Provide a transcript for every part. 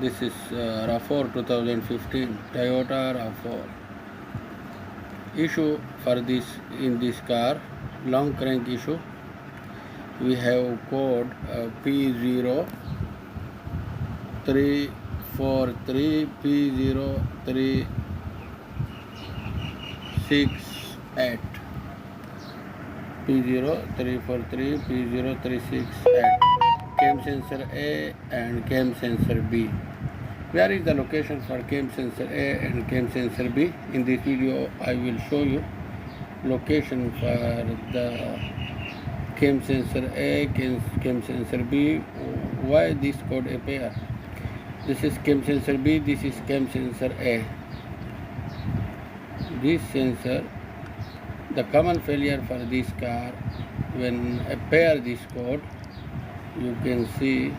This is RV4 2015 Toyota RV4. Issue for this in this car, long crank issue. We have code P0343 P0368 P0343 P0368 Cam sensor A and Cam sensor B. Where is the location for Cam sensor A and Cam sensor B? In this video I will show you location for the Cam sensor A, Cam sensor B. Why this code appear? This is Cam sensor B, this is Cam sensor A. This sensor, the common failure for this car, when appear this code, you can see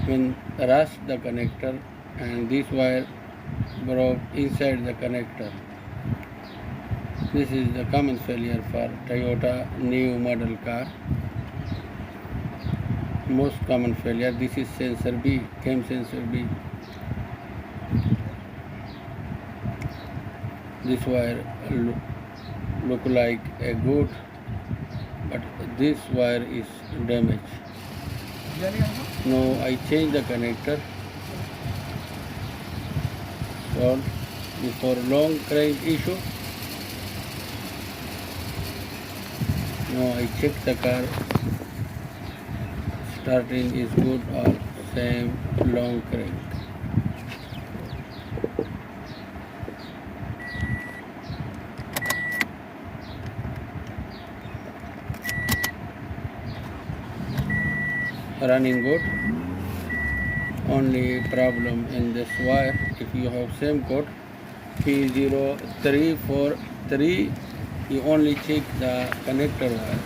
when rust the connector and this wire broke inside the connector. This is the common failure for Toyota new model car. Most common failure. This is sensor B, Cam sensor B. This wire look like a good, but this wire is damaged. Now I change the connector. So before long crank issue. Now I check the car. Starting is good or same long crank. Running good. Only problem in this wire, if you have same code P0343, you only check the connector wire.